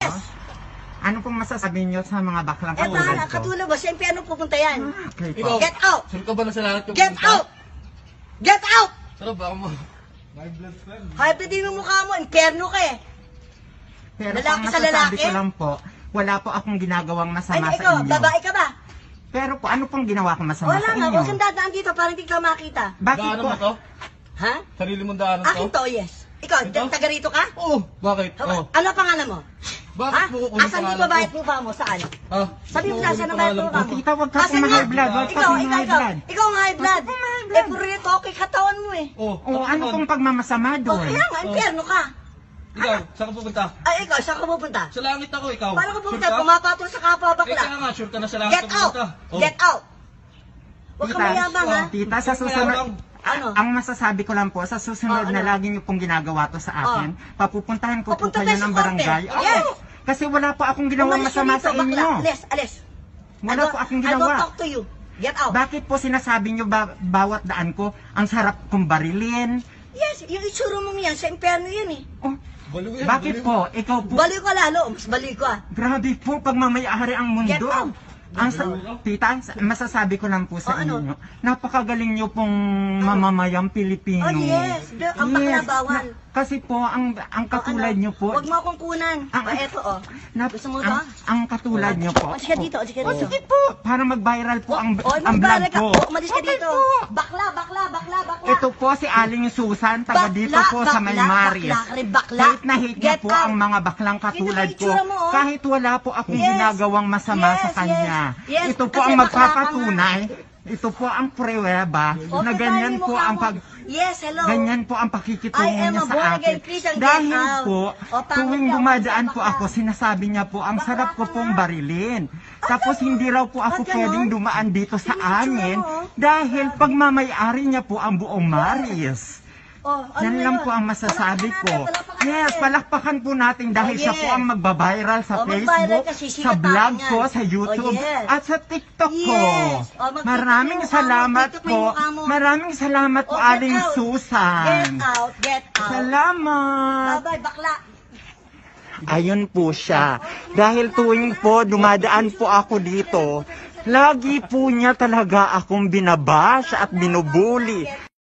Yes! Ano pong masasabi niyo sa mga baklang Eto katulad na, ko? katulad mo, siyempre ano pupunta yan? Okay po. Ikaw, Get out! sure ka ba na sa lahat yung Get pumunta? out! Get out! Pero baka mo. Hybrid din yung mukha mo, imperno ka eh. Pero lalaki ang sa masasabi lalaki? ko lang po, wala po akong ginagawang Ay, masama sa ikaw, inyo. babae ka ba? Pero po, ano pong ginawa ko masama Wala sa nga, inyo? huwag kang dadaan dito para hindi ka makita. Bakit Daanan po? mo to? Ha? Sarili mong daanan to? Akin to, yes. Ikaw, Ito? taga rito ka? Oo. Bakit? Oo. Ano pangalan mo? Bakit Ha? mo kukunin Asan yung pangalan babae ko? at lupa mo? Saan? Ha? Sabi mo Bakit saan ang kukunin babae at pangalan lupa ko? mo? Tita, wag ka Asan pong nga? high blood. Wag ka Ikaw, pong high blood. ikaw ang high blood. Wag ka pong high Eh, blood. puro rito, okay katawan mo eh. Oo. O ano pong pagmamasama O, doon? kaya nga, impyerno ka. Ikaw, saan ka pupunta? Ay, ikaw, saan ka pupunta? Sa langit ako, ikaw. Paano ka pupunta? Sure ka? Pumapatol sa kapwa Eh, bakla. kaya nga, sure ka na sa langit Get ka out! pupunta. Oh. Get out! Huwag ka Tita, mayabang ha. Tita, sa Huwag susunod, mayabang. Ano? ang masasabi ko lang po, sa susunod Oh, na ano? lagi niyo pong ginagawa to sa akin, papupuntahan ko po Papunta kayo tayo sa ng korte. barangay. Yes. Oo, kasi wala po akong ginawang Umalis ka masama dito, sa inyo. bakla. Alis, alis. Wala po akong I don't ginawa. talk to you. Get out. Bakit po sinasabi niyo bawat daan ko, ang sarap kong barilin? Yes, yung itsura mong yan, sa impyerno yan eh. Oh, Baliw yan, bakit baliw. po? Ikaw po, Baliw ka lalo, mas baliw ka. grabe po, pagmamayari ang Get mundo. out. Ang tita, masasabi ko lang po sa Oh, ano? inyo, napakagaling niyo pong mamamayang Pilipino. Oh, yes. Ang bakla bawal. Kasi po, ang katulad niyo po, Huwag mo akong kunan. Eto oh. Gusto mo to? ang katulad niyo po. O, sige dito, o, sige Oh, dito. sige po, para mag-viral po ang vlog magbalag ka. ko. O, umalis ka Okay dito. po. Bakla, bakla, bakla, bakla. Ito po si Aling Susan, taga dito po sa May Maris. Bakla. Hate na hate niya Get po out. ang mga baklang katulad Ito ko. yung itsura mo, oh. Kahit wala po akong Yes. ginagawang masama Yes, sa kanya. yes. Yes, Ito po kasi ang bakla ka magpapatunay. Ito po ang pruweba O, na kita ganyan yung po mukha ang mo. Yes, hello. ganyan po ang pakikitungo I am niya a sa born akin. again Christian, get Dahil out. po, O, pangit tuwing ka, dumadaan bakla, po bakla. ako, sinasabi niya po, ang Bakla sarap ko ka pong nga. barilin. Tapos hindi raw po ako Ba't ganon? pwedeng dumaan dito sa Tingnan yung amin itsura mo, oh. dahil pagmamayari niya po ang buong Maris. Oh, Yan na lang yun? po ang masasabi Palakpakan ko. natin, palakpakan Yes, natin. palakpakan po natin dahil Oh, siya yes. po ang magbabiral sa Oh, magviral Facebook, kasi sikat sa vlog tayo ko, yan. sa YouTube, Oh, yes. at sa TikTok ko. Yes. Oh, magtitik Maraming mo yung mukha mo, salamat titik mo po. yung mukha mo. Maraming salamat po, Oh, get Aling out. Susan. Get out, get out. Salamat. Bye-bye, bakla. Ayun po siya. Dahil tuwing po dumadaan po ako dito, lagi po niya talaga akong binabash at binubuli.